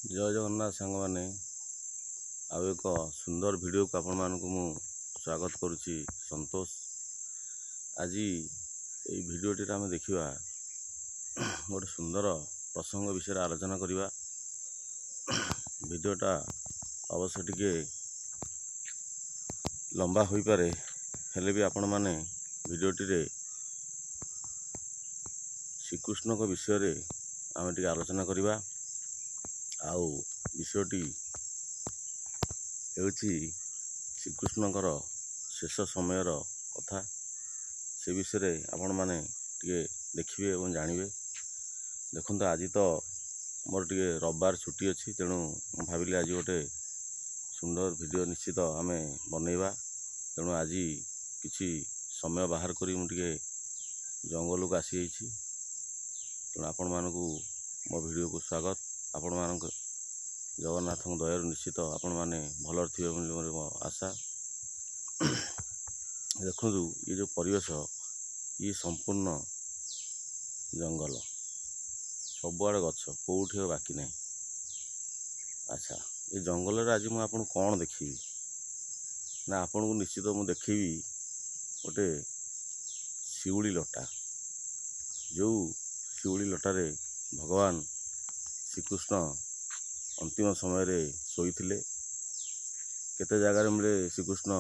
जय जगन्नाथ सांग माने आउ एक सुंदर वीडियो को आपण मानकु मु स्वागत करुछि संतोष। आज ये वीडियोटी आम देखा गोटे सुंदर प्रसंग विषय आलोचना करवा। वीडियोटा अवश्य टिके लंबा हो पारे हेले भी आपण माने वीडियोटी रे श्रीकृष्ण को विषय रे आम टिके आलोचना करवा। आउ विषयटी हेउछि श्रीकृष्णकर शेष समयर कथा। से विषय आपण माने टिके देखिए और जानवे। देखो आज तो मोर टिके रविवार छुट्टी अच्छी, तेणु भाविली आज गोटे सुंदर वीडियो निश्चित आम बनइबा। तेणु आज किछि समय बाहर करी मुझे जंगल को आसी। तेणु आपण मानकु मो वीडियो को स्वागत। आपण मानक जगन्नाथ दयार निश्चित आपण माने भलर थिबे बोली मोर आशा। देखु ये जो परिवेश ये संपूर्ण जंगल सबुआड़े गछ कोठी बाकी नहीं। अच्छा ये जंगल रे आज मु आपन कौन देखी ना आपन को निश्चित मु देखी गोटे शिउली लटा। जो शिउली लटारे भगवान श्रीकृष्ण अंतिम समय रे सोईथिले। केते जगार मिले श्रीकृष्ण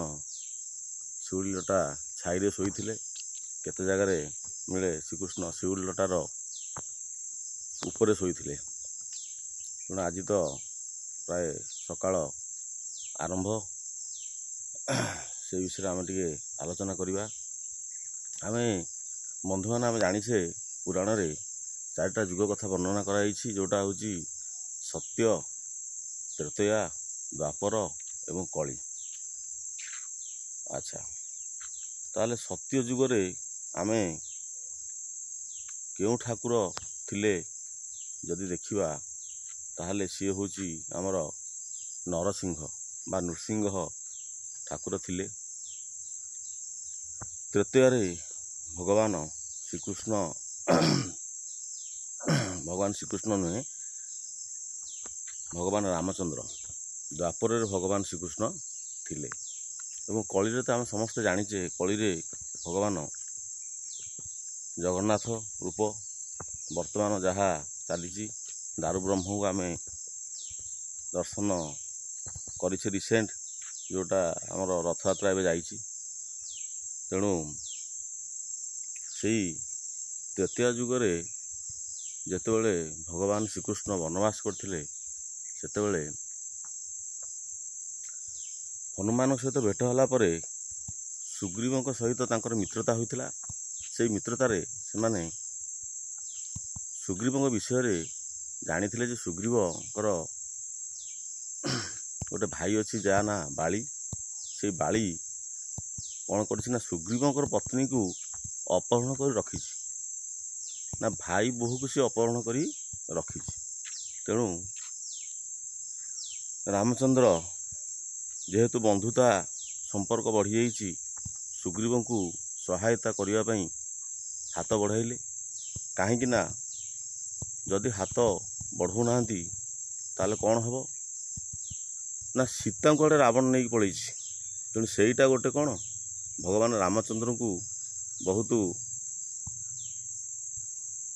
शिउली लटा छाई रे सोईथिले, केते जगार मिले श्रीकृष्ण शिउली लटार ऊपर सोईथिले। तेणु आज तो प्राय सकाळ आरंभ से विषय आम टिके आलोचना करवा। आम बंधु मान आम जानिछे पुराण रे चारिटा जुग कथा वर्णना कराई, जोटा हूँ सत्य, त्रेतया, द्वापर एवं कली। अच्छा ताले सत्य जुगरे आमे केउ ठाकुर थिले जदि देखिबा ताहले सी हूँ आमर नरसिंह बा नृसिंह ठाकुर थिले। त्रेतयारे भगवान श्रीकृष्ण नुहे भगवान रामचंद्र। द्वापर भगवान श्रीकृष्ण थिले एवं कली रे तो आम समस्ते जानिचे कली रे भगवान जगन्नाथ रूप वर्तमान जहा चली दारु ब्रह्म को आम दर्शन करिछे रिसेंट, जोटा आमर रथयात्रा एवं जाइछि। तेणु सेई तृतीय जुगरे जेतेबेले भगवान श्रीकृष्ण वनवास करथिले सेतेबेले हनुमान सहित भेट होला परे सुग्रीवों सहित तांकर मित्रता होइतिला। से मित्रतारे सेमाने सुग्रीवों विषय रे जानिथिले जे सुग्रीवकर गोटे भाई अच्छी जा ना बाली। से बाली कौन करछि ना सुग्रीवों पत्नी को अपहरण कर रखी ना भाई बोहू को सी अपहरण करी रखी। तेणु रामचंद्र जेहेतु बंधुता संपर्क बढ़ी जाइछि सुग्रीवों को सहायता करने पई हाथ बढ़ाइले। कहीं ना जदि हाथ बढ़ौ नांती ताले कौन हबो ना सीता को आड़े रावण नहीं पड़े। तेणु सेईटा गोटे कौन भगवान रामचंद्र को बहुत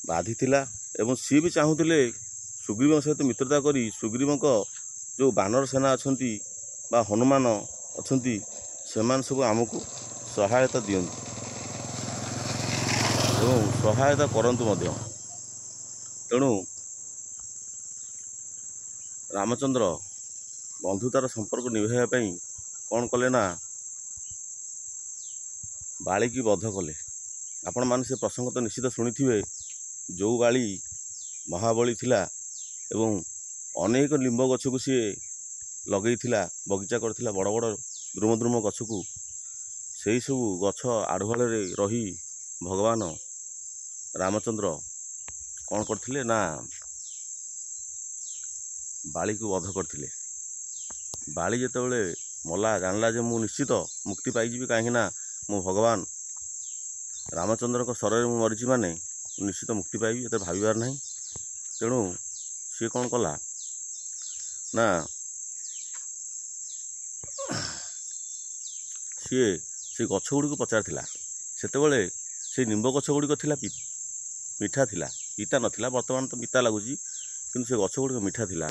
बाधी थिला एवं सी भी चाहूले सुग्रीव सहित मित्रता करी सुग्रीवों जो बानर सेना अच्छी बा हनुमान अच्छी सेमान सब आमको सहायता दियंतु एवं सहायता करंतु मध्य। तेणु रामचंद्र बंधुतार संपर्क निभाइया पई कौन कले ना बाली की बध कले। आपण माने से प्रसंग तो निश्चित शुणिथिबे। जो बाली महाबली थिला एवं अनेक लिंब गछ को सी लगई थिला, बगीचा करथिला बड़ बड़ द्रुम द्रुम गछ को। सेई सब गछ आढ़ुआल रे रही भगवान रामचंद्र कौन करथिले ना बाली को वध करथिले। बाली जेतेबेले मला जानला जे मु निश्चित मुक्ति पाइजिबी, कहीं ना मु भगवान रामचंद्र को शरण में मरीची माने निश्चित मुक्ति पाइबी, एते भाबिबार नहीं। तेणु सी कौन कला ନା ସିଏ ସେ ଗଛ ଗୁଡ଼ିକୁ ପଚାରିଥିଲା। ସେତେବେଳେ ସେ ନିମ୍ବ ଗଛ ଗୁଡ଼ିକ ଥିଲା ମିଠା ଥିଲା, ପିତା ନଥିଲା। ବର୍ତ୍ତମାନ ତ ପିତା ଲାଗୁଛି, କିନ୍ତୁ ସେ ଗଛ ଗୁଡ଼ିକ ମିଠା ଥିଲା।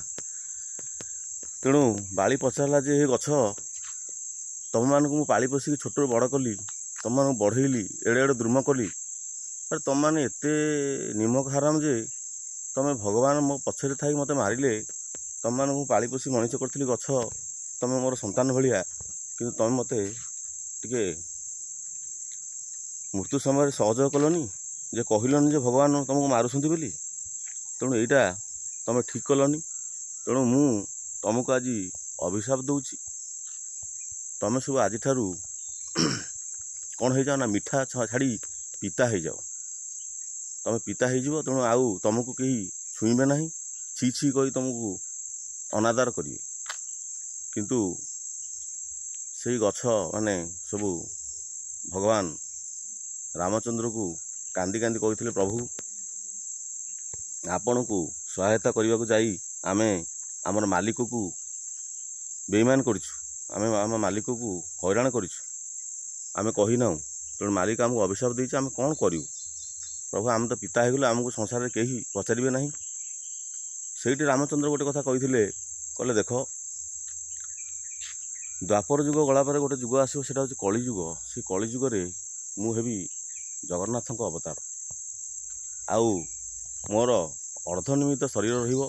ତେଣୁ ବାଳି ପଚାରିଲା ଯେ, ହେ ଗଛ, ତମମାନଙ୍କୁ ମୁଁ ପାଳି ପୋଷିକି ଛୋଟରୁ ବଡ଼ କଲି, ତମମାନଙ୍କୁ ବଢ଼େଇଲି, ଏଡ଼େ ଏଡ଼େ ଦ୍ରୁମ କଲି, ଆରେ ତମମାନେ ଏତେ ନିମକ ହାରାମ ଯେ ତମେ ଭଗବାନ ମୋ ପଛରେ ଥାଇ ମୋତେ ମାରିଲେ। ତମମାନଙ୍କୁ ପାଳି ପୋଷି ମଣିଷ କରିଥିଲି ଗଛ, ତମେ ମୋର ସନ୍ତାନ ଭଳିଆ, କିନ୍ତୁ ତମେ ମୋତେ ଟିକେ ମୃତ୍ୟୁ ସମୟରେ ସହଯୋଗ କଲନି, ଯେ କହିଲନି ଯେ ଭଗବାନ ତମକୁ ମାରୁଛନ୍ତି ବୋଲି। ତେଣୁ ଏଇଟା ତମେ ଠିକ୍ କଲନି। ତେଣୁ ମୁଁ ତମକୁ ଆଜି ଅଭିଶାପ ଦେଉଛି। ତମେ ସବୁ ଆଜିଠାରୁ କ'ଣ ହେଇଯାଅ ନା, ମିଠା ଛାଡ଼ି ପିତା ହେଇଯାଅ। ତମେ ପିତା ହେଇଯିବ। ତେଣୁ ଆଉ ତମକୁ କେହି ଛୁଇଁବେ ନାହିଁ, ଛି ଛି କହି ତମକୁ ଅନାଦର କରିବେ। କିନ୍ତୁ ସେଇ ଗଛ ମାନେ ସବୁ ଭଗବାନ ରାମଚନ୍ଦ୍ରକୁ କାନ୍ଦି କାନ୍ଦି କହିଥିଲେ, ପ୍ରଭୁ, ଆପଣଙ୍କୁ ସହାୟତା କରିବାକୁ ଯାଇ ଆମେ ଆମର ମାଲିକକୁ ବେଇମାନ କରିଛୁ, ଆମେ ଆମ ମାଲିକକୁ ହଇରାଣ କରିଛୁ, ଆମେ କହିନାହୁଁ। ତେଣୁ ମାଲିକ ଆମକୁ ଅଭିଶାପ ଦେଇଛି, ଆମେ କ'ଣ କରିବୁ? ପ୍ରଭୁ, ଆମେ ତ ପିତା ହେଇଗଲେ, ଆମକୁ ସଂସାରରେ କେହି ପଚାରିବେ ନାହିଁ। ସେଇଠି ରାମଚନ୍ଦ୍ର ଗୋଟେ କଥା କହିଥିଲେ, କହିଲେ ଦେଖ, ଦ୍ୱାପର ଯୁଗ ଗଲା ପରେ ଗୋଟେ ଯୁଗ ଆସିବ, ସେଇଟା ହେଉଛି କଳିଯୁଗ। ସେଇ କଳିଯୁଗରେ ମୁଁ ହେବି ଜଗନ୍ନାଥଙ୍କ ଅବତାର। ଆଉ ମୋର ଅର୍ଦ୍ଧନିମିତ ଶରୀର ରହିବ,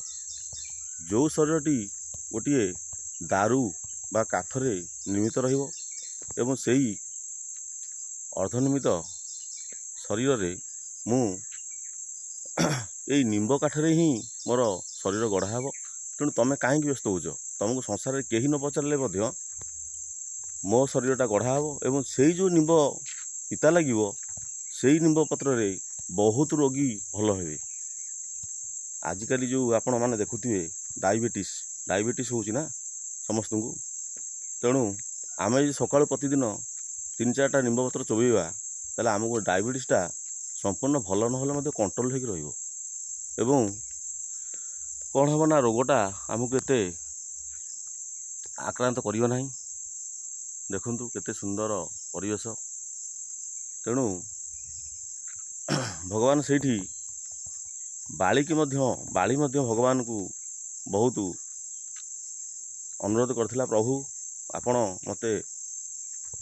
ଯେଉଁ ଶରୀରଟି ଗୋଟିଏ ଦାରୁ ବା କାଠରେ ନିର୍ମିତ ରହିବ। ଏବଂ ସେଇ ଅର୍ଦ୍ଧନିମିତ ଶରୀରରେ ମୁଁ ଏଇ ନିମ୍ବ କାଠରେ ହିଁ ମୋର ଶରୀର ଗଢ଼ା ହେବ। ତେଣୁ ତମେ କାହିଁକି ବ୍ୟସ୍ତ ହେଉଛ? ତମକୁ ସଂସାରରେ କେହି ନ ପଚାରିଲେ ମଧ୍ୟ ମୋ ଶରୀରଟା ଗଢ଼ା ହେବ। ଏବଂ ସେଇ ଯେଉଁ ନିମ୍ବ ପିତା ଲାଗିବ, ସେଇ ନିମ୍ବ ପତ୍ରରେ ବହୁତ ରୋଗୀ ଭଲ ହେବେ। ଆଜିକାଲି ଯେଉଁ ଆପଣମାନେ ଦେଖୁଥିବେ ଡାଇବେଟିସ୍ ହେଉଛି ନା ସମସ୍ତଙ୍କୁ। ତେଣୁ ଆମେ ଯଦି ସକାଳୁ ପ୍ରତିଦିନ 3-4ଟା ନିମ୍ବପତ୍ର ଚୋବେଇବା, ତାହେଲେ ଆମକୁ ଡାଇବେଟିସ୍ଟା ସମ୍ପୂର୍ଣ୍ଣ ଭଲ ନହେଲେ ମଧ୍ୟ କଣ୍ଟ୍ରୋଲ୍ ହୋଇକି ରହିବ। ଏବଂ କ'ଣ ହେବ ନା, ରୋଗଟା ଆମକୁ ଏତେ ଆକ୍ରାନ୍ତ କରିବ ନାହିଁ। ଦେଖନ୍ତୁ କେତେ ସୁନ୍ଦର ପରିବେଶ। ତେଣୁ ଭଗବାନ ସେଇଠି ବାଳି ମଧ୍ୟ ଭଗବାନଙ୍କୁ ବହୁତ ଅନୁରୋଧ କରିଥିଲା, ପ୍ରଭୁ, ଆପଣ ମୋତେ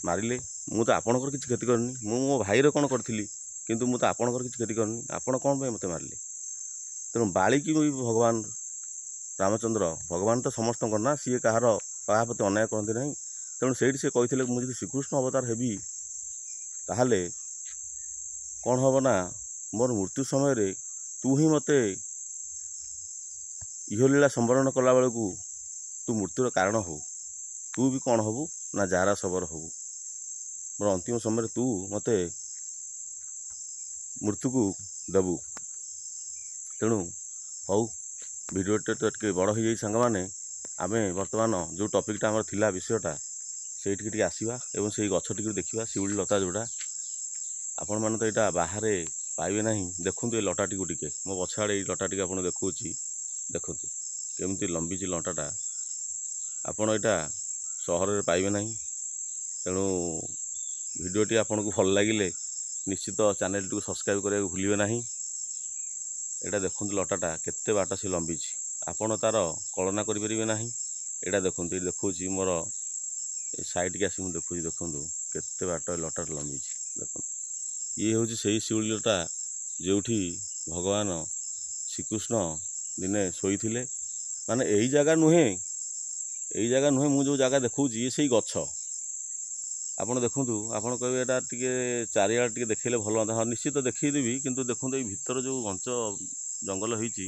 ମାରିଲେ, ମୁଁ ତ ଆପଣଙ୍କର କିଛି କ୍ଷତି କରିନି। ମୁଁ ମୋ ଭାଇର କ'ଣ କରିଥିଲି, କିନ୍ତୁ ମୁଁ ତ ଆପଣଙ୍କର କିଛି କ୍ଷତି କରିନି, ଆପଣ କ'ଣ ପାଇଁ ମୋତେ ମାରିଲେ? ତେଣୁ ବାଳିକି ବି ଭଗବାନ ରାମଚନ୍ଦ୍ର, ଭଗବାନ ତ ସମସ୍ତଙ୍କର ନା, ସିଏ କାହା ପ୍ରତି ଅନ୍ୟାୟ କରନ୍ତି ନାହିଁ। ତେଣୁ ସେଇଠି ସେ କହିଥିଲେ, ମୁଁ ଯଦି ଶ୍ରୀକୃଷ୍ଣ ଅବତାର ହେବି, ତାହେଲେ କ'ଣ ହେବ ନା, ମୋର ମୃତ୍ୟୁ ସମୟରେ ତୁ ହିଁ ମୋତେ ଇହଲୀଳା ସମ୍ବରଣ କଲାବେଳକୁ ତୁ ମୃତ୍ୟୁର କାରଣ ହେବୁ। ତୁ ବି କ'ଣ ହେବୁ ନା, ଯାରା ଶବର ହେବୁ। ମୋର ଅନ୍ତିମ ସମୟରେ ତୁ ମୋତେ ମୃତ୍ୟୁକୁ ଦେବୁ। ତେଣୁ ହଉ, ଭିଡ଼ିଓଟା ତ ଟିକେ ବଡ଼ ହୋଇଯାଇଛି ସାଙ୍ଗମାନେ। ଆମେ ବର୍ତ୍ତମାନ ଯେଉଁ ଟପିକ୍ଟା ଆମର ଥିଲା, ବିଷୟଟା, ସେଇଠିକି ଟିକେ ଆସିବା ଏବଂ ସେଇ ଗଛଟିକୁ ଦେଖିବା, ଶିଉଳି ଲତା ଯେଉଁଟା। ଆପଣମାନେ ତ ଏଇଟା ବାହାରେ ପାଇବେ ନାହିଁ। ଦେଖନ୍ତୁ ଏ ଲଟାଟିକୁ ଟିକେ, ମୋ ପଛ ଆଡ଼େ ଏଇ ଲଟାଟିକୁ ଆପଣ ଦେଖାଉଛି। ଦେଖନ୍ତୁ କେମିତି ଲମ୍ବିଛି ଲଟାଟା। ଆପଣ ଏଇଟା ସହରରେ ପାଇବେ ନାହିଁ। ତେଣୁ ଭିଡ଼ିଓଟି ଆପଣଙ୍କୁ ଭଲ ଲାଗିଲେ ନିଶ୍ଚିତ ଚ୍ୟାନେଲଟିକୁ ସବସ୍କ୍ରାଇବ୍ କରିବାକୁ ଭୁଲିବେ ନାହିଁ। ଏଇଟା ଦେଖନ୍ତୁ ଲଟାଟା କେତେ ବାଟ ସେ ଲମ୍ବିଛି, ଆପଣ ତା'ର କଳନା କରିପାରିବେ ନାହିଁ। ଏଇଟା ଦେଖନ୍ତୁ, ଏଇଠି ଦେଖାଉଛି ମୋର ଏ ସାଇଡ଼୍କି ଆସି ମୁଁ ଦେଖୁଛି। ଦେଖନ୍ତୁ କେତେ ବାଟ ଏ ଲଟାଟା ଲମ୍ବିଛି। ଦେଖନ୍ତୁ, ଇଏ ହେଉଛି ସେଇ ଶିଉଳି ଲଟା ଯେଉଁଠି ଭଗବାନ ଶ୍ରୀକୃଷ୍ଣ ଦିନେ ଶୋଇଥିଲେ। ମାନେ ଏଇ ଜାଗା ନୁହେଁ, ମୁଁ ଯେଉଁ ଜାଗା ଦେଖାଉଛି ଇଏ ସେଇ ଗଛ। ଆପଣ ଦେଖନ୍ତୁ, ଆପଣ କହିବେ ଏଇଟା ଟିକେ ଚାରିଆଡ଼େ ଟିକେ ଦେଖେଇଲେ ଭଲ ହୁଅନ୍ତା। ହଁ, ନିଶ୍ଚିତ ଦେଖେଇଦେବି, କିନ୍ତୁ ଦେଖନ୍ତୁ ଏଇ ଭିତରେ ଯେଉଁ ଘଞ୍ଚ ଜଙ୍ଗଲ ହେଇଛି,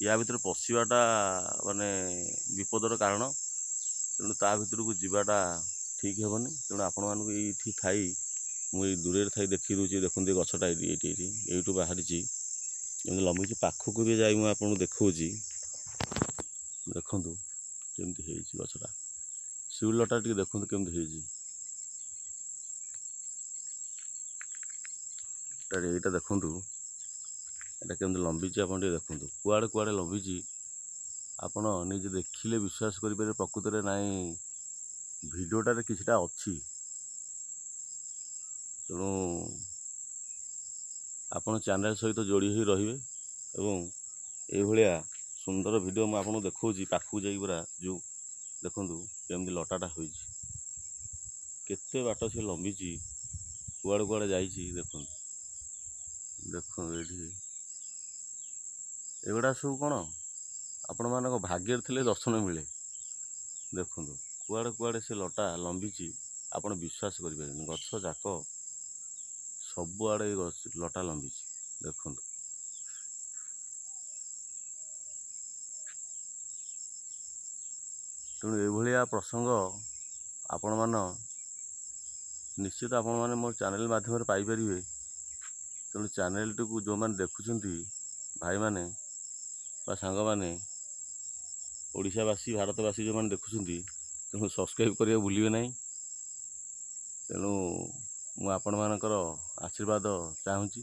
ୟା ଭିତରେ ପଶିବାଟା ମାନେ ବିପଦର କାରଣ। ତେଣୁ ତା ଭିତରକୁ ଯିବାଟା ଠିକ୍ ହେବନି। ତେଣୁ ଆପଣମାନଙ୍କୁ ଏଇଠି ଥାଇ, ମୁଁ ଏଇ ଦୂରରେ ଥାଇ ଦେଖେଇ ଦେଉଛି। ଦେଖନ୍ତୁ ଏ ଗଛଟା ଏଇଠୁ ବାହାରିଛି, ଏମିତି ଲମ୍ବିଛି। ପାଖକୁ ବି ଯାଇ ମୁଁ ଆପଣଙ୍କୁ ଦେଖାଉଛି। ଦେଖନ୍ତୁ କେମିତି ହେଇଛି ଗଛଟା। ଶିଉଳି ଲଟା ଟିକେ ଦେଖନ୍ତୁ କେମିତି ହେଇଛି। ଏଇଟା ଦେଖନ୍ତୁ, ଏଇଟା କେମିତି ଲମ୍ବିଛି ଆପଣ ଟିକେ ଦେଖନ୍ତୁ। କୁଆଡ଼େ ଲମ୍ବିଛି ଆପଣ ନିଜେ ଦେଖିଲେ ବିଶ୍ୱାସ କରିପାରିବେ ପ୍ରକୃତରେ ନାଇଁ ଭିଡ଼ିଓଟାରେ କିଛିଟା ଅଛି। ତେଣୁ ଆପଣ ଚ୍ୟାନେଲ୍ ସହିତ ଯୋଡ଼ି ହୋଇ ରହିବେ ଏବଂ ଏଇଭଳିଆ ସୁନ୍ଦର ଭିଡ଼ିଓ ମୁଁ ଆପଣଙ୍କୁ ଦେଖାଉଛି। ପାଖକୁ ଯାଇକି ପୁରା ଯେଉଁ ଦେଖନ୍ତୁ କେମିତି ଲଟାଟା ହୋଇଛି, କେତେ ବାଟ ସେ ଲମ୍ବିଛି, କୁଆଡ଼େ କୁଆଡ଼େ ଯାଇଛି ଦେଖନ୍ତୁ। ଏଇଠି ଏଗୁଡ଼ା ସବୁ କ'ଣ ଆପଣମାନଙ୍କ ଭାଗ୍ୟରେ ଥିଲେ ଦର୍ଶନ ମିଳେ। ଦେଖନ୍ତୁ କୁଆଡ଼େ କୁଆଡ଼େ ସେ ଲଟା ଲମ୍ବିଛି, ଆପଣ ବିଶ୍ୱାସ କରିପାରିବେନି। ଗଛ ଯାକ ସବୁଆଡ଼େ ଲଟା ଲମ୍ବିଛି ଦେଖନ୍ତୁ। ତେଣୁ ଏଇଭଳିଆ ପ୍ରସଙ୍ଗ ନିଶ୍ଚିତ ଆପଣମାନେ ମୋ ଚ୍ୟାନେଲ୍ ମାଧ୍ୟମରେ ପାଇପାରିବେ। ତେଣୁ ଚ୍ୟାନେଲ୍ଟିକୁ ଯେଉଁମାନେ ଦେଖୁଛନ୍ତି ଭାଇମାନେ ବା ସାଙ୍ଗମାନେ, ଓଡ଼ିଶାବାସୀ ଭାରତବାସୀ ଯେଉଁମାନେ ଦେଖୁଛନ୍ତି, ତେଣୁ ସବସ୍କ୍ରାଇବ୍ କରିବାକୁ ଭୁଲିବେ ନାହିଁ। ତେଣୁ ମୁଁ ଆପଣମାନଙ୍କର ଆଶୀର୍ବାଦ ଚାହୁଁଛି।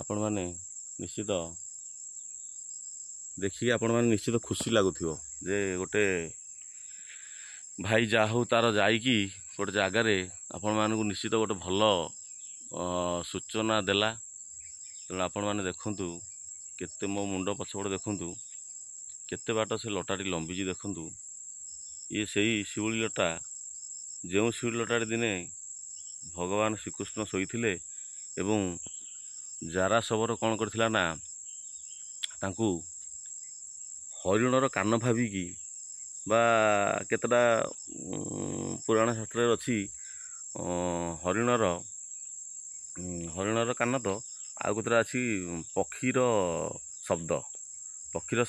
ଆପଣମାନେ ନିଶ୍ଚିତ ଦେଖିକି ଆପଣମାନେ ନିଶ୍ଚିତ ଖୁସି ଲାଗୁଥିବ ଯେ ଗୋଟେ ଭାଇ ଯାହା ହଉ ତାର ଯାଇକି ଗୋଟେ ଜାଗାରେ ଆପଣମାନଙ୍କୁ ନିଶ୍ଚିତ ଗୋଟେ ଭଲ ସୂଚନା ଦେଲା। ତେଣୁ ଆପଣମାନେ ଦେଖନ୍ତୁ କେତେ ମୋ ମୁଣ୍ଡ ପଛପଟେ ଦେଖନ୍ତୁ କେତେ ବାଟ ସେ ଲଟାଟି ଲମ୍ବିଛି ଦେଖନ୍ତୁ। ଇଏ ସେଇ ଶିଉଳି ଲଟା, ଯେଉଁ ଶିଉଳି ଲଟାରେ ଦିନେ ଭଗବାନ ଶ୍ରୀକୃଷ୍ଣ ଶୋଇଥିଲେ ଏବଂ ଜାରା ଶବର କ'ଣ କରିଥିଲା ନା ତାଙ୍କୁ ହରିଣର କାନ ଭାବିକି, ବା କେତେଟା ପୁରାଣ ଶାସ୍ତ୍ରରେ ଅଛି ହରିଣର କାନ ତ, ଆଉ କେତେଟା ଅଛି ପକ୍ଷୀର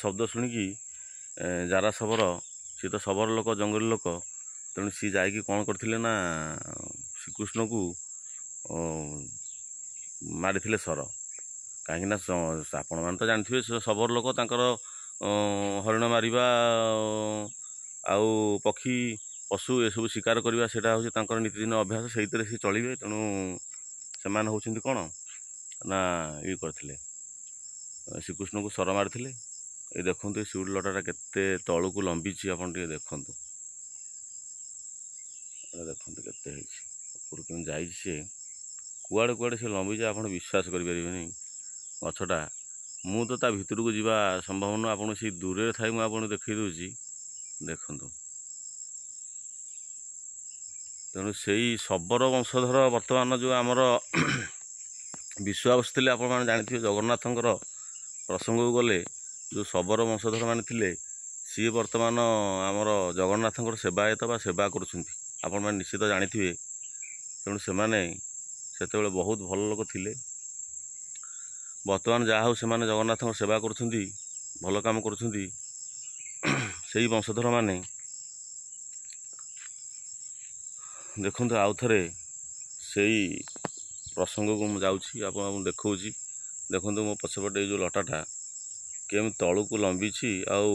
ଶବ୍ଦ ଶୁଣିକି ଜାରା ଶବର, ସିଏ ତ ଶବର ଲୋକ, ଜଙ୍ଗଲୀ ଲୋକ, ତେଣୁ ସିଏ ଯାଇକି କ'ଣ କରିଥିଲେ ନା ଶ୍ରୀକୃଷ୍ଣକୁ ମାରିଥିଲେ ସର। କାହିଁକିନା ଆପଣମାନେ ତ ଜାଣିଥିବେ ଶବର ଲୋକ ତାଙ୍କର ହରିଣ ମାରିବା ଆଉ ପକ୍ଷୀ ପଶୁ ଏସବୁ ଶିକାର କରିବା ସେଇଟା ହେଉଛି ତାଙ୍କର ନୀତିଦିନ ଅଭ୍ୟାସ, ସେଇଥିରେ ସେ ଚଳିବେ। ତେଣୁ ସେମାନେ ହେଉଛନ୍ତି କ'ଣ ନା ଇଏ କରିଥିଲେ, ଶ୍ରୀକୃଷ୍ଣଙ୍କୁ ସର ମାରିଥିଲେ। ଏଇ ଦେଖନ୍ତୁ ଏ ଶିଉଳି ଲଟାଟା କେତେ ତଳକୁ ଲମ୍ବିଛି, ଆପଣ ଟିକେ ଦେଖନ୍ତୁ। ଦେଖନ୍ତୁ କେତେ ହେଇଛି, ଉପରୁ କେମିତି ଯାଇଛି, ସେ କୁଆଡ଼େ କୁଆଡ଼େ ସେ ଲମ୍ବିଛି ଆପଣ ବିଶ୍ୱାସ କରିପାରିବେନି। ଗଛଟା ମୁଁ ତ ତା ଭିତରକୁ ଯିବା ସମ୍ଭବ ନୁହଁ, ଆପଣଙ୍କୁ ସେଇ ଦୂରରେ ଥାଇ ମୁଁ ଆପଣଙ୍କୁ ଦେଖାଇ ଦେଉଛି ଦେଖନ୍ତୁ। ତେଣୁ ସେଇ ଶବର ବଂଶଧର ବର୍ତ୍ତମାନ ଯେଉଁ ଆମର ବିଶ୍ୱ ବସିଥିଲେ, ଆପଣମାନେ ଜାଣିଥିବେ ଜଗନ୍ନାଥଙ୍କର ପ୍ରସଙ୍ଗକୁ ଗଲେ ଯେଉଁ ଶବର ବଂଶଧର ମାନେ ଥିଲେ, ସିଏ ବର୍ତ୍ତମାନ ଆମର ଜଗନ୍ନାଥଙ୍କର ସେବାୟତ ବା ସେବା କରୁଛନ୍ତି, ଆପଣମାନେ ନିଶ୍ଚିତ ଜାଣିଥିବେ। ତେଣୁ ସେମାନେ ସେତେବେଳେ ବହୁତ ଭଲ ଲୋକ ଥିଲେ। ବର୍ତ୍ତମାନ ଯାହା ହଉ ସେମାନେ ଜଗନ୍ନାଥଙ୍କ ସେବା କରୁଛନ୍ତି, ଭଲ କାମ କରୁଛନ୍ତି। ସେଇ ବଂଶଧର ମାନେ ଦେଖନ୍ତୁ ଆଉ ଥରେ ସେଇ ପ୍ରସଙ୍ଗକୁ ମୁଁ ଯାଉଛି, ଆପଣଙ୍କୁ ଦେଖାଉଛି। ଦେଖନ୍ତୁ ମୋ ପଛପଟେ ଏଇ ଯେଉଁ ଲଟାଟା କେମିତି ତଳକୁ ଲମ୍ବିଛି, ଆଉ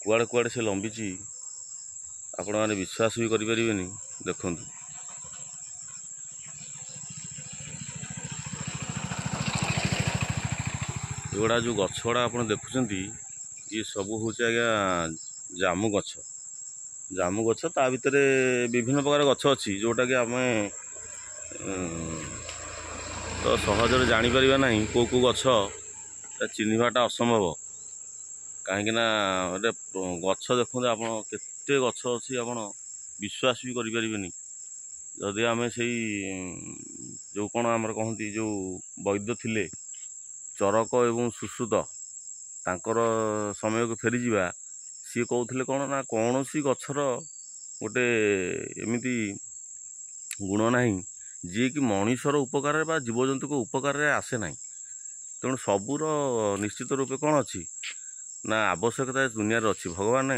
କୁଆଡ଼େ କୁଆଡ଼େ ସେ ଲମ୍ବିଛି ଆପଣମାନେ ବିଶ୍ୱାସ ବି କରିପାରିବେନି। ଦେଖନ୍ତୁ ଏଗୁଡ଼ା ଯେଉଁ ଗଛ ଗୁଡ଼ା ଆପଣ ଦେଖୁଛନ୍ତି, ଇଏ ସବୁ ହେଉଛି ଆଜ୍ଞା ଜାମୁ ଗଛ। ତା ଭିତରେ ବିଭିନ୍ନ ପ୍ରକାର ଗଛ ଅଛି, ଯେଉଁଟାକି ଆମେ ତ ସହଜରେ ଜାଣିପାରିବା ନାହିଁ କେଉଁ କେଉଁ ଗଛ, ଚିହ୍ନିବାଟା ଅସମ୍ଭବ। କାହିଁକିନା ଗୋଟେ ଗଛ ଦେଖନ୍ତୁ, ଆପଣ କେତେ ଗଛ ଅଛି, ଆପଣ ବିଶ୍ୱାସ ବି କରିପାରିବେନି। ଯଦି ଆମେ ସେଇ ଯେଉଁ କ'ଣ ଆମର କହନ୍ତି, ଯେଉଁ ବୈଦ୍ୟ ଥିଲେ ଚରକ ଏବଂ ସୁଶ୍ରୁତ, ତାଙ୍କର ସମୟକୁ ଫେରିଯିବା, ସିଏ କହୁଥିଲେ କ'ଣ ନା କୌଣସି ଗଛର ଗୋଟେ ଏମିତି ଗୁଣ ନାହିଁ ଯିଏକି ମଣିଷର ଉପକାରରେ ବା ଜୀବଜନ୍ତୁଙ୍କ ଉପକାରରେ ଆସେ ନାହିଁ। ତେଣୁ ସବୁର ନିଶ୍ଚିତ ରୂପେ କ'ଣ ଅଛି ନା ଆବଶ୍ୟକତା ଦୁନିଆରେ ଅଛି। ଭଗବାନ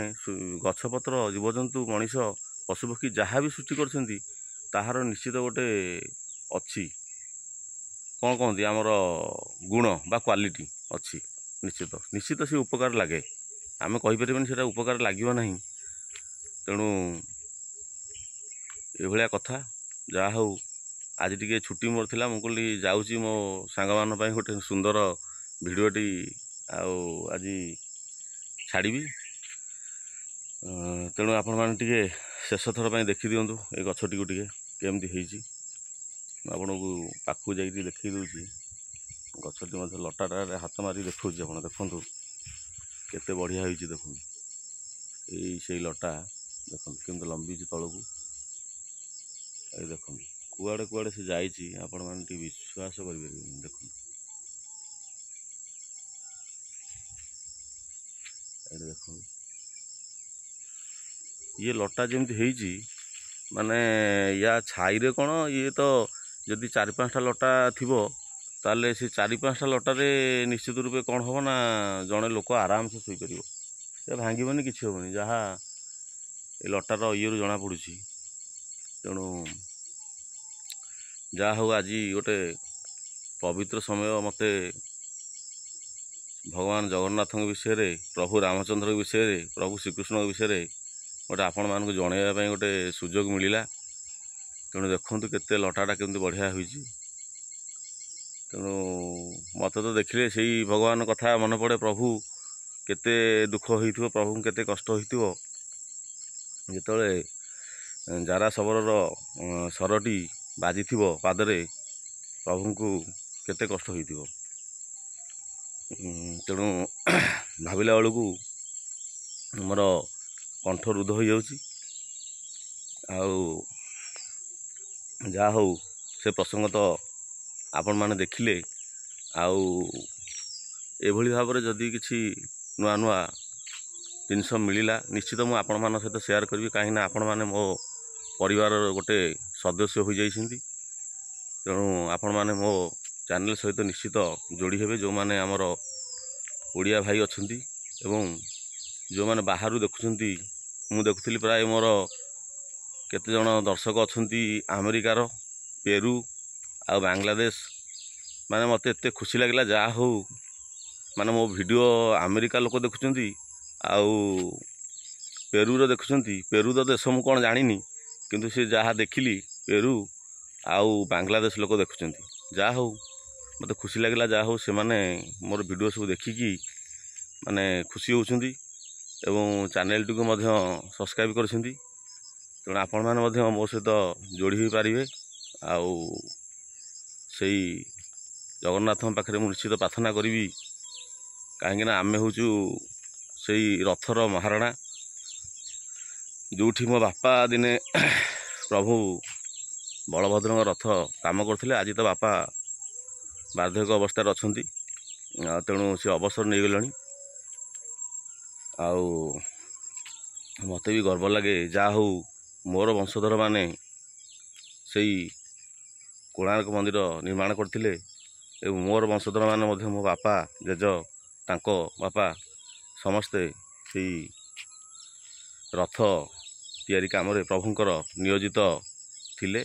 ଗଛପତ୍ର, ଜୀବଜନ୍ତୁ, ମଣିଷ, ପଶୁପକ୍ଷୀ ଯାହା ବି ସୃଷ୍ଟି କରିଛନ୍ତି, ତାହାର ନିଶ୍ଚିତ ଗୋଟେ ଅଛି, କ'ଣ କହନ୍ତି ଆମର ଗୁଣ ବା କ୍ୱାଲିଟି ଅଛି। ନିଶ୍ଚିତ ସେ ଉପକାର ଲାଗେ, ଆମେ କହିପାରିବାନି ସେଇଟା ଉପକାର ଲାଗିବ ନାହିଁ। ତେଣୁ ଏଭଳିଆ କଥା। ଯାହା ହଉ ଆଜି ଟିକେ ଛୁଟି ମୋର ଥିଲା, ମୁଁ କହିଲି ଯାଉଛି ମୋ ସାଙ୍ଗମାନଙ୍କ ପାଇଁ ଗୋଟେ ସୁନ୍ଦର ଭିଡ଼ିଓଟି ଆଉ ଆଜି ଛାଡ଼ିବି। ତେଣୁ ଆପଣମାନେ ଟିକେ ଶେଷ ଥର ପାଇଁ ଦେଖିଦିଅନ୍ତୁ ଏ ଗଛଟିକୁ ଟିକେ କେମିତି ହେଇଛି। ମୁଁ ଆପଣଙ୍କୁ ପାଖକୁ ଯାଇକି ଦେଖେଇ ଦେଉଛି। ଗଛଟି ମଧ୍ୟ ଲଟାଟାରେ ହାତ ମାରି ଦେଖାଉଛି। ଆପଣ ଦେଖନ୍ତୁ କେତେ ବଢ଼ିଆ ହେଇଛି। ଦେଖନ୍ତୁ ସେଇ ଲଟା ଦେଖନ୍ତୁ କେମିତି ଲମ୍ବିଛି ତଳକୁ। ଏଇ ଦେଖନ୍ତୁ କୁଆଡ଼େ କୁଆଡ଼େ ସେ ଯାଇଛି ଆପଣମାନେ ଟିକେ ବିଶ୍ୱାସ କରିପାରିବେନି। ଦେଖନ୍ତୁ ଏଇଠି ଦେଖନ୍ତୁ ଇଏ ଲଟା ଯେମିତି ହେଇଛି, ମାନେ ୟା ଛାଇରେ କ'ଣ ଇଏ ତ ଯଦି 4-5ଟା ଲଟା ଥିବ ତାହେଲେ ସେ 4-5ଟା ଲଟାରେ ନିଶ୍ଚିତ ରୂପେ କ'ଣ ହେବ ନା ଜଣେ ଲୋକ ଆରାମସେ ଶୋଇପାରିବ। ସେ ଭାଙ୍ଗିବନି, କିଛି ହେବନି, ଯାହା ଏ ଲଟାର ଇଏରୁ ଜଣାପଡ଼ୁଛି। ତେଣୁ ଯାହା ହଉ ଆଜି ଗୋଟେ ପବିତ୍ର ସମୟ ମୋତେ ଭଗବାନ ଜଗନ୍ନାଥଙ୍କ ବିଷୟରେ, ପ୍ରଭୁ ରାମଚନ୍ଦ୍ରଙ୍କ ବିଷୟରେ, ପ୍ରଭୁ ଶ୍ରୀକୃଷ୍ଣଙ୍କ ବିଷୟରେ ଗୋଟେ ଆପଣମାନଙ୍କୁ ଜଣାଇବା ପାଇଁ ଗୋଟେ ସୁଯୋଗ ମିଳିଲା। ତେଣୁ ଦେଖନ୍ତୁ କେତେ ଲଟାଟା କେମିତି ବଢ଼ିଆ ହୋଇଛି। ତେଣୁ ମୋତେ ତ ଦେଖିଲେ ସେଇ ଭଗବାନ କଥା ମନେ ପଡ଼େ। ପ୍ରଭୁ କେତେ ଦୁଃଖ ହୋଇଥିବ, ପ୍ରଭୁଙ୍କୁ କେତେ କଷ୍ଟ ହୋଇଥିବ ଯେତେବେଳେ ଜାରା ଶବରର ସରଟି ବାଜିଥିବ ପାଦରେ, ପ୍ରଭୁଙ୍କୁ କେତେ କଷ୍ଟ ହୋଇଥିବ। ତେଣୁ ଭାବିଲା ବେଳକୁ ମୋର କଣ୍ଠ ରୁଦ୍ଧ ହୋଇଯାଉଛି। ଆଉ ଯାହା ହଉ ସେ ପ୍ରସଙ୍ଗ ତ ଆପଣମାନେ ଦେଖିଲେ। ଆଉ ଏଭଳି ଭାବରେ ଯଦି କିଛି ନୂଆ ନୂଆ ଜିନିଷ ମିଳିଲା ନିଶ୍ଚିତ ମୁଁ ଆପଣମାନଙ୍କ ସହିତ ସେୟାର କରିବି। କାହିଁକିନା ଆପଣମାନେ ମୋ ପରିବାରର ଗୋଟେ ସଦସ୍ୟ ହୋଇଯାଇଛନ୍ତି। ତେଣୁ ଆପଣମାନେ ମୋ ଚ୍ୟାନେଲ୍ ସହିତ ନିଶ୍ଚିତ ଯୋଡ଼ି ହେବେ। ଯେଉଁମାନେ ଆମର ଓଡ଼ିଆ ଭାଇ ଅଛନ୍ତି ଏବଂ ଯେଉଁମାନେ ବାହାରୁ ଦେଖୁଛନ୍ତି, ମୁଁ ଦେଖୁଥିଲି ପ୍ରାୟ ମୋର କେତେଜଣ ଦର୍ଶକ ଅଛନ୍ତି ଆମେରିକାର, ପେରୁ ଆଉ ବାଂଲାଦେଶ। ମାନେ ମୋତେ ଏତେ ଖୁସି ଲାଗିଲା। ଯାହା ହଉ ମାନେ ମୋ ଭିଡ଼ିଓ ଆମେରିକା ଲୋକ ଦେଖୁଛନ୍ତି ଆଉ ପେରୁର ଦେଖୁଛନ୍ତି। ପେରୁ ତ ଦେଶ ମୁଁ କ'ଣ ଜାଣିନି, କିନ୍ତୁ ସେ ଯାହା ଦେଖିଲି ପେରୁ ଆଉ ବାଂଲାଦେଶ ଲୋକ ଦେଖୁଛନ୍ତି। ଯାହା ହଉ ମୋତେ ଖୁସି ଲାଗିଲା। ଯାହା ହଉ ସେମାନେ ମୋର ଭିଡ଼ିଓ ସବୁ ଦେଖିକି ମାନେ ଖୁସି ହେଉଛନ୍ତି ଏବଂ ଚ୍ୟାନେଲ୍ଟିକୁ ମଧ୍ୟ ସବସ୍କ୍ରାଇବ୍ କରିଛନ୍ତି। ତେଣୁ ଆପଣମାନେ ମଧ୍ୟ ମୋ ସହିତ ଯୋଡ଼ି ହୋଇପାରିବେ। ଆଉ ସେଇ ଜଗନ୍ନାଥଙ୍କ ପାଖରେ ମୁଁ ନିଶ୍ଚିତ ପ୍ରାର୍ଥନା କରିବି। କାହିଁକିନା ଆମେ ହେଉଛୁ ସେଇ ରଥର ମହାରଣା। ଯେଉଁଠି ମୋ ବାପା ଦିନେ ପ୍ରଭୁ ବଳଭଦ୍ରଙ୍କ ରଥ କାମ କରୁଥିଲେ, ଆଜି ତ ବାପା ବାର୍ଦ୍ଧକ୍ୟ ଅବସ୍ଥାରେ ଅଛନ୍ତି। ତେଣୁ ସେ ଅବସର ନେଇଗଲେଣି। ଆଉ ମୋତେ ବି ଗର୍ବ ଲାଗେ। ଯାହା ହଉ ମୋର ବଂଶଧରମାନେ ସେଇ କୋଣାର୍କ ମନ୍ଦିର ନିର୍ମାଣ କରିଥିଲେ ଏବଂ ମୋର ବଂଶଧରମାନେ ମଧ୍ୟ ମୋ ବାପା, ଜେଜ, ତାଙ୍କ ବାପା ସମସ୍ତେ ସେଇ ରଥ ତିଆରି କାମରେ ପ୍ରଭୁଙ୍କର ନିୟୋଜିତ ଥିଲେ।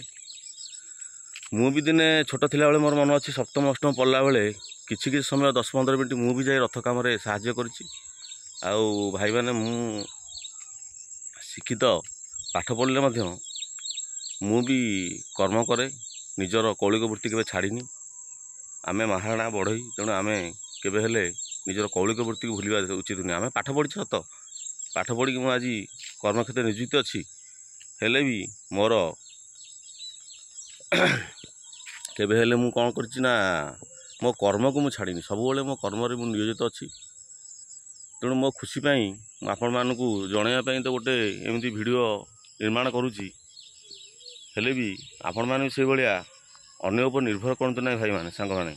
ମୁଁ ବି ଦିନେ ଛୋଟ ଥିଲାବେଳେ ମୋର ମନେ ଅଛି, 7ମ 8ମ ପଢ଼ିଲା ବେଳେ କିଛି ସମୟ 10-15 ମିନିଟ୍ ମୁଁ ବି ଯାଇ ରଥ କାମରେ ସାହାଯ୍ୟ କରିଛି। ଆଉ ଭାଇମାନେ, ମୁଁ ଶିକ୍ଷିତ, ପାଠ ପଢ଼ିଲେ ମଧ୍ୟ ମୁଁ ବି କର୍ମ କରେ। ନିଜର କୌଳିକ ବୃତ୍ତି କେବେ ଛାଡ଼ିନି। ଆମେ ମହାରଣା ବଢ଼େଇ, ତେଣୁ ଆମେ କେବେ ହେଲେ ନିଜର କୌଳିକ ବୃତ୍ତିକୁ ଭୁଲିବା ଉଚିତ ନୁହେଁ। ଆମେ ପାଠ ପଢ଼ିଛୁ ସତ, ପାଠ ପଢ଼ିକି ମୁଁ ଆଜି କର୍ମକ୍ଷେତ୍ରରେ ନିଯୁକ୍ତି ଅଛି। ହେଲେ ବି ମୋର କେବେ ହେଲେ ମୁଁ କ'ଣ କରିଛି ନା ମୋ କର୍ମକୁ ମୁଁ ଛାଡ଼ିନି। ସବୁବେଳେ ମୋ କର୍ମରେ ମୁଁ ନିୟୋଜିତ ଅଛି। ତେଣୁ ମୋ ଖୁସି ପାଇଁ ମୁଁ ଆପଣମାନଙ୍କୁ ଜଣାଇବା ପାଇଁ ତ ଗୋଟେ ଏମିତି ଭିଡ଼ିଓ ନିର୍ମାଣ କରୁଛି। ହେଲେ ବି ଆପଣମାନେ ବି ସେଇଭଳିଆ ଅନ୍ୟ ଉପରେ ନିର୍ଭର କରନ୍ତୁ ନାହିଁ ଭାଇମାନେ, ସାଙ୍ଗମାନେ।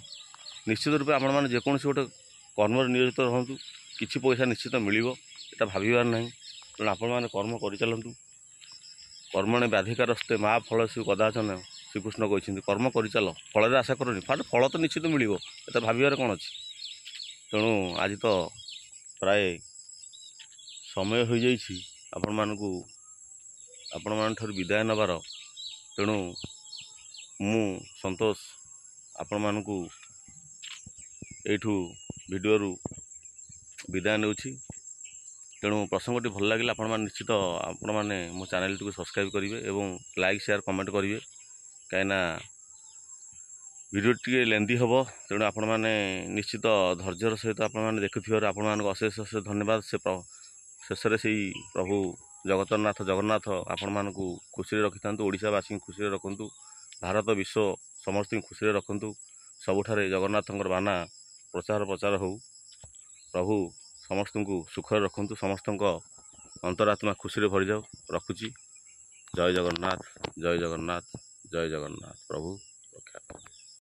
ନିଶ୍ଚିତ ରୂପେ ଆପଣମାନେ ଯେକୌଣସି ଗୋଟେ କର୍ମରେ ନିୟୋଜିତ ରହନ୍ତୁ, କିଛି ପଇସା ନିଶ୍ଚିତ ମିଳିବ, ଏଟା ଭାବିବାର ନାହିଁ। ତେଣୁ ଆପଣମାନେ କର୍ମ କରିଚାଲନ୍ତୁ। କର୍ମଣେ ବ୍ୟାଧିକାରସ୍ତେ ମା ଫଳସୁ କଦାଚନ, ଶ୍ରୀକୃଷ୍ଣ କହିଛନ୍ତି। କର୍ମ କରିଚାଲ, ଫଳରେ ଆଶା କରନି। ଫଳ ତ ନିଶ୍ଚିତ ମିଳିବ, ଏଟା ଭାବିବାର କ'ଣ ଅଛି। ତେଣୁ ଆଜି ତ ପ୍ରାୟ ସମୟ ହୋଇଯାଇଛି ଆପଣମାନଙ୍କଠାରୁ ବିଦାୟ ନେବାର। ତେଣୁ ମୁଁ ସନ୍ତୋଷ ଆପଣମାନଙ୍କୁ ଏଇଠୁ ଭିଡ଼ିଓରୁ ବିଦାୟ ନେଉଛି। ତେଣୁ ପ୍ରସଙ୍ଗଟି ଭଲ ଲାଗିଲା ଆପଣମାନେ ମୋ ଚ୍ୟାନେଲଟିକୁ ସବସ୍କ୍ରାଇବ୍ କରିବେ ଏବଂ ଲାଇକ୍, ସେୟାର, କମେଣ୍ଟ କରିବେ। କାହିଁକିନା ଭିଡ଼ିଓ ଟିକେ ଲେନ୍ଦି ହେବ, ତେଣୁ ଆପଣମାନେ ନିଶ୍ଚିତ ଧୈର୍ଯ୍ୟର ସହିତ ଆପଣମାନେ ଦେଖୁଥିବାରୁ ଆପଣମାନଙ୍କୁ ଅଶେଷ ଅଶେଷ ଧନ୍ୟବାଦ। ଶେଷରେ ସେଇ ପ୍ରଭୁ ଜଗନ୍ନାଥ ଆପଣମାନଙ୍କୁ ଖୁସିରେ ରଖିଥାନ୍ତୁ, ଓଡ଼ିଶାବାସୀଙ୍କୁ ଖୁସିରେ ରଖନ୍ତୁ, ଭାରତ ବିଶ୍ୱ ସମସ୍ତଙ୍କୁ ଖୁସିରେ ରଖନ୍ତୁ। ସବୁଠାରେ ଜଗନ୍ନାଥଙ୍କର ବାନା ପ୍ରଚାର ହେଉ। ପ୍ରଭୁ ସମସ୍ତଙ୍କୁ ସୁଖରେ ରଖନ୍ତୁ, ସମସ୍ତଙ୍କ ଅନ୍ତରାତ୍ମା ଖୁସିରେ ଭରିଯାଉ। ରଖୁଛି। ଜୟ ଜଗନ୍ନାଥ, ଜୟ ଜଗନ୍ନାଥ, ଜୟ ଜଗନ୍ନାଥ। ପ୍ରଭୁ